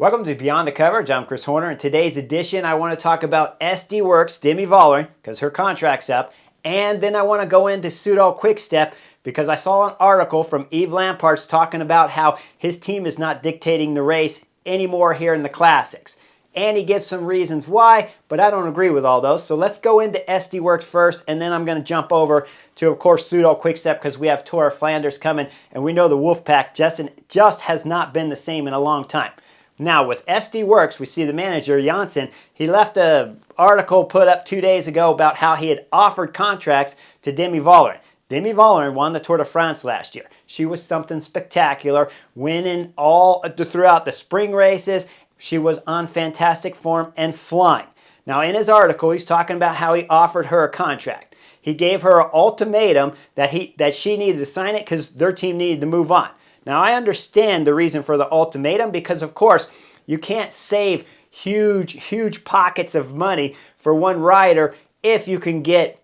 Welcome to Beyond the Coverage. I'm Chris Horner. In today's edition, I want to talk about SD Worx, Demi Vollering, because her contract's up. And then I want to go into Soudal Quick-Step because I saw an article from Yves Lampart's talking about how his team is not dictating the race anymore here in the Classics. And he gives some reasons why, but I don't agree with all those. So let's go into SD Worx first, and then I'm going to jump over to, of course, Soudal Quick-Step because we have Tour of Flanders coming, and we know the Wolfpack just has not been the same in a long time. Now, with SD Worx, we see the manager, Janssen. He left an article put up 2 days ago about how he had offered contracts to Demi Vollering. Demi Vollering won the Tour de France last year. She was something spectacular, winning all throughout the spring races. She was on fantastic form and flying. Now, in his article, he's talking about how he offered her a contract. He gave her an ultimatum that she needed to sign it because their team needed to move on. Now, I understand the reason for the ultimatum because, of course, you can't save huge pockets of money for one rider if you can get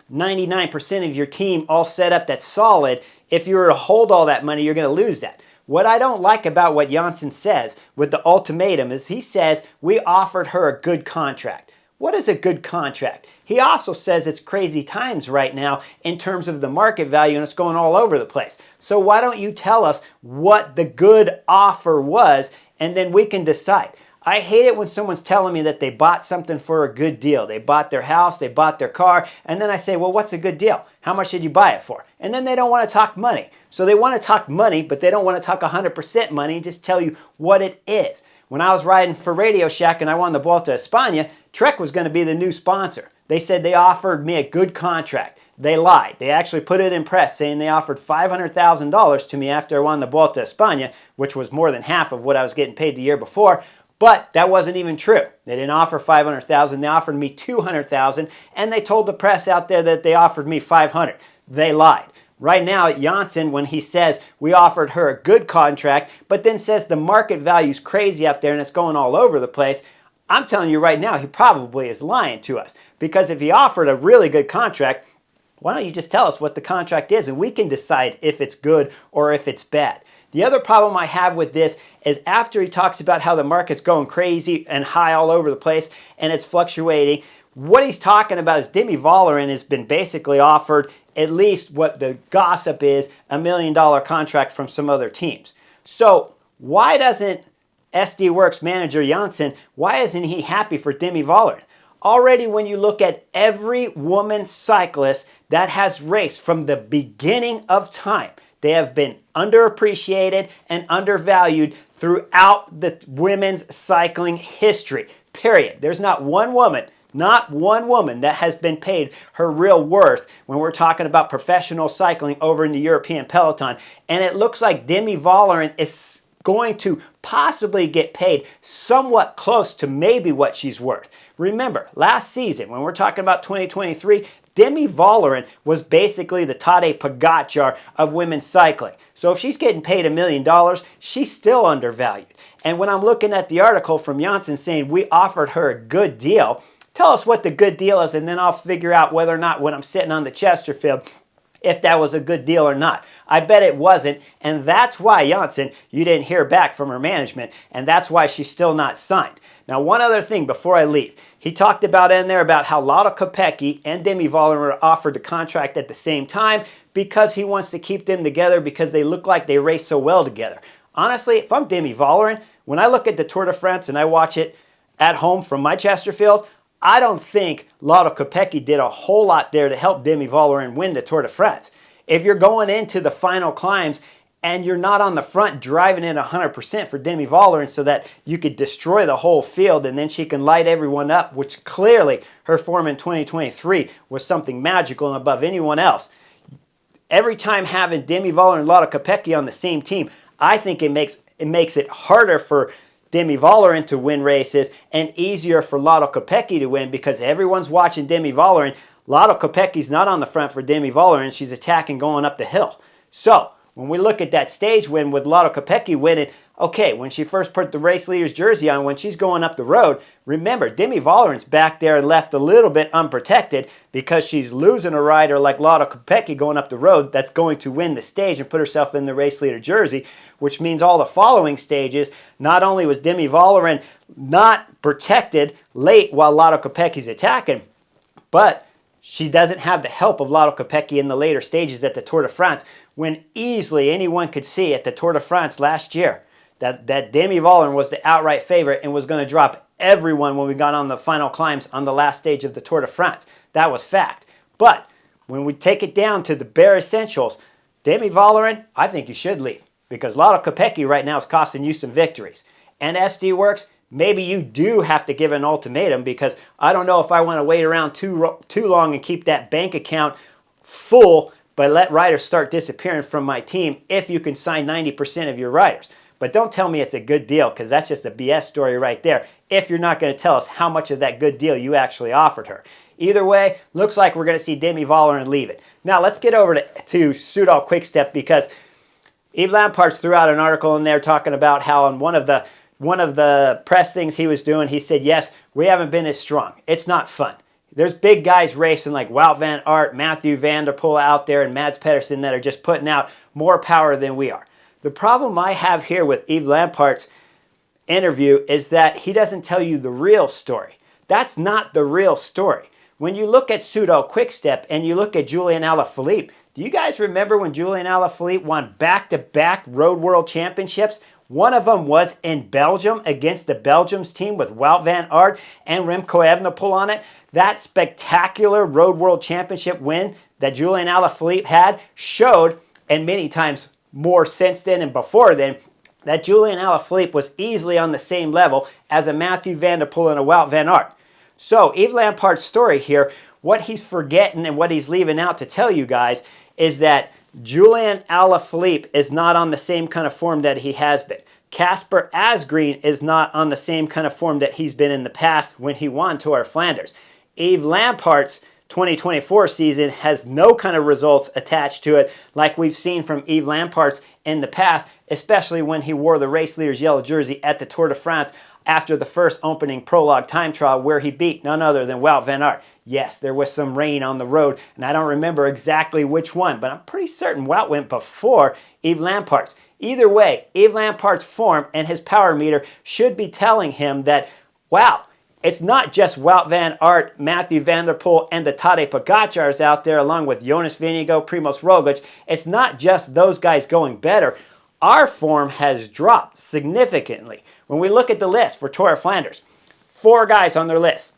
99% of your team all set up that's solid. If you were to hold all that money, you're going to lose that. What I don't like about what Janssen says with the ultimatum is he says we offered her a good contract. What is a good contract? He also says it's crazy times right now in terms of the market value and it's going all over the place. So why don't you tell us what the good offer was and then we can decide. I hate it when someone's telling me that they bought something for a good deal. They bought their house, they bought their car, and then I say, well, what's a good deal? How much did you buy it for? And then they don't want to talk money. So they want to talk money, but they don't want to talk 100% money, just tell you what it is. When I was riding for Radio Shack and I won the Vuelta a España, Trek was going to be the new sponsor. They said they offered me a good contract. They lied. They actually put it in press saying they offered $500,000 to me after I won the Vuelta a España, which was more than half of what I was getting paid the year before. But that wasn't even true. They didn't offer $500,000. They offered me $200,000, and they told the press out there that they offered me $500,000. They lied. Right now, Janssen, when he says we offered her a good contract, but then says the market value's crazy up there and it's going all over the place, I'm telling you right now, he probably is lying to us. Because if he offered a really good contract, why don't you just tell us what the contract is and we can decide if it's good or if it's bad. The other problem I have with this is after he talks about how the market's going crazy and high all over the place and it's fluctuating, what he's talking about is Demi Vollering has been basically offered at least what the gossip is, $1 million contract from some other teams. So why doesn't SD Worx manager Janssen, why isn't he happy for Demi Vollering? Already when you look at every woman cyclist that has raced from the beginning of time, they have been underappreciated and undervalued throughout the women's cycling history, period. There's not one woman that has been paid her real worth when we're talking about professional cycling over in the European peloton. And it looks like Demi Vollering is going to possibly get paid somewhat close to maybe what she's worth. Remember, last season, when we're talking about 2023, Demi Vollering was basically the Tadej Pogacar of women's cycling. So if she's getting paid $1 million, she's still undervalued. And when I'm looking at the article from Janssen saying we offered her a good deal, tell us what the good deal is, and then I'll figure out whether or not when I'm sitting on the Chesterfield, if that was a good deal or not. I bet it wasn't, and that's why, Janssen, you didn't hear back from her management, and that's why she's still not signed. Now, one other thing before I leave. He talked about in there about how Soudal Quick-Step and Demi Vollering were offered the contract at the same time because he wants to keep them together because they look like they race so well together. Honestly, if I'm Demi Vollering, when I look at the Tour de France and I watch it at home from my Chesterfield, I don't think Soudal Quick-Step did a whole lot there to help Demi Vollering win the Tour de France. If you're going into the final climbs and you're not on the front driving it 100% for Demi Vollering so that you could destroy the whole field and then she can light everyone up, which clearly her form in 2023 was something magical and above anyone else. Every time having Demi Vollering and Soudal Quick-Step on the same team, I think it makes it harder for Demi Vollering to win races and easier for Soudal Quick-Step to win because everyone's watching Demi Vollering. Soudal Quick-Step's not on the front for Demi Vollering. She's attacking going up the hill. So when we look at that stage win with Soudal Quick-Step winning, Okay, when she first put the race leader's jersey on, when she's going up the road, remember, Demi Vollering's back there left a little bit unprotected because she's losing a rider like Soudal Quick-Step going up the road that's going to win the stage and put herself in the race leader jersey, which means all the following stages, not only was Demi Vollering not protected late while Soudal Quick-Step's attacking, but she doesn't have the help of Soudal Quick-Step in the later stages at the Tour de France, when easily anyone could see at the Tour de France last year that Demi Vollering was the outright favorite and was going to drop everyone when we got on the final climbs on the last stage of the Tour de France. That was fact. But when we take it down to the bare essentials, Demi Vollering, I think you should leave, because Soudal Quick-Step right now is costing you some victories. And SD Worx, maybe you do have to give an ultimatum, because I don't know if I want to wait around too long and keep that bank account full, but let riders start disappearing from my team if you can sign 90% of your riders. But don't tell me it's a good deal, because that's just a BS story right there, if you're not going to tell us how much of that good deal you actually offered her. Either way, looks like we're going to see Demi Vollering leave it. Now let's get over to Soudal Quick-Step, because Yves Lamparts threw out an article in there talking about how on one of the press things he was doing, he said, yes, we haven't been as strong. It's not fun. There's big guys racing like Wout van Aert, Mathieu van der Poel out there, and Mads Pedersen that are just putting out more power than we are. The problem I have here with Yves Lamparts' interview is that he doesn't tell you the real story. That's not the real story. When you look at Soudal Quick-Step and you look at Julian Alaphilippe, do you guys remember when Julian Alaphilippe won back-to-back Road World Championships? One of them was in Belgium against the Belgium's team with Wout van Aert and Remco Evenepoel on it. That spectacular Road World Championship win that Julian Alaphilippe had showed, and many times more since then and before then, that Julian Alaphilippe was easily on the same level as a Mathieu van der Poel and a Wout van Aert. So Yves Lamparts' story here, what he's forgetting and what he's leaving out to tell you guys is that Julian Alaphilippe is not on the same kind of form that he has been. Casper Asgreen is not on the same kind of form that he's been in the past when he won Tour of Flanders. Yves Lamparts' 2024 season has no kind of results attached to it like we've seen from Yves Lamparts in the past, especially when he wore the race leader's yellow jersey at the Tour de France after the first opening prologue time trial, where he beat none other than Wout van Aert. Yes, there was some rain on the road, and I don't remember exactly which one, but I'm pretty certain Wout went before Yves Lamparts. Either way, Yves Lamparts' form and his power meter should be telling him that, wow, it's not just Wout van Aert, Mathieu van der Poel, and the Tadej Pogacars out there, along with Jonas Vingegaard, Primož Roglič. It's not just those guys going better. Our form has dropped significantly. When we look at the list for Tour of Flanders, 4 guys on their list: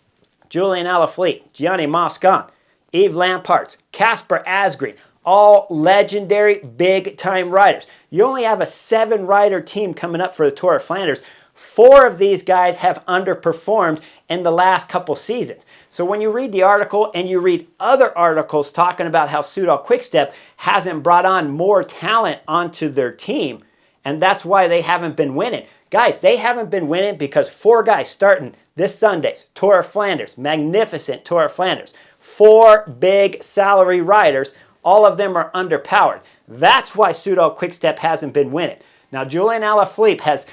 Julian Alaphilippe, Gianni Moscon, Yves Lamparts, Casper Asgreen, all legendary big-time riders. You only have a 7-rider team coming up for the Tour of Flanders. 4 of these guys have underperformed in the last couple seasons. So when you read the article and you read other articles talking about how Soudal Quick-Step hasn't brought on more talent onto their team, and that's why they haven't been winning. Guys, they haven't been winning because 4 guys starting this Sunday's Tour of Flanders, magnificent Tour of Flanders. 4 big salary riders, all of them are underpowered. That's why Soudal Quick-Step hasn't been winning. Now, Julian Alaphilippe has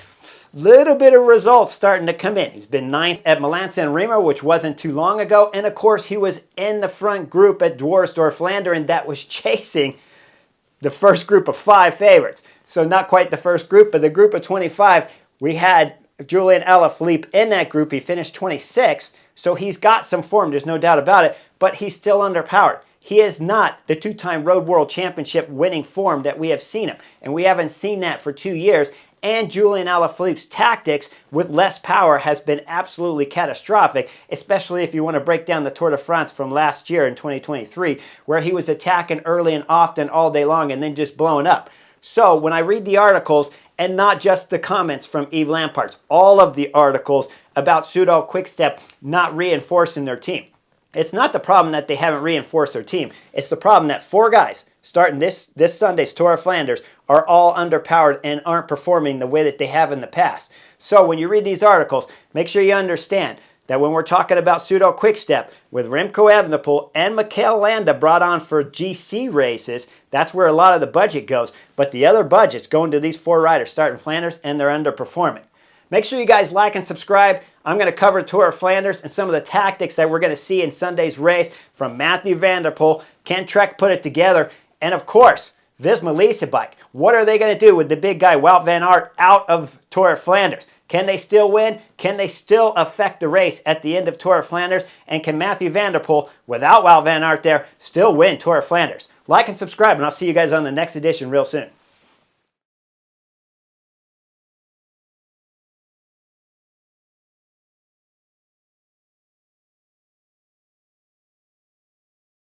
little bit of results starting to come in. He's been 9th at Milan-San Remo, which wasn't too long ago. And of course, he was in the front group at Dwars-Door-Flandern that was chasing the first group of 5 favorites. So not quite the first group, but the group of 25. We had Julian Alaphilippe in that group. He finished 26th. So he's got some form, there's no doubt about it, but he's still underpowered. He is not the 2-time Road World Championship winning form that we have seen him. And we haven't seen that for 2 years. And Julian Alaphilippe's tactics with less power has been absolutely catastrophic, especially if you want to break down the Tour de France from last year in 2023, where he was attacking early and often all day long and then just blowing up. So when I read the articles, and not just the comments from Yves Lamparts, all of the articles about Soudal Quick-Step not reinforcing their team, it's not the problem that they haven't reinforced their team. It's the problem that 4 guys starting this Sunday's Tour of Flanders are all underpowered and aren't performing the way that they have in the past. So when you read these articles, make sure you understand that when we're talking about Soudal Quick-Step with Remco Evenepoel and Mikel Landa brought on for GC races, that's where a lot of the budget goes. But the other budget's going to these 4 riders starting Flanders, and they're underperforming. Make sure you guys like and subscribe. I'm going to cover Tour of Flanders and some of the tactics that we're going to see in Sunday's race from Mathieu van der Poel. Can Trek put it together? And of course, Visma Lease bike. What are they going to do with the big guy Wout van Aert out of Tour of Flanders? Can they still win? Can they still affect the race at the end of Tour of Flanders? And can Mathieu van der Poel, without Wout van Aert there, still win Tour of Flanders? Like and subscribe, and I'll see you guys on the next edition real soon.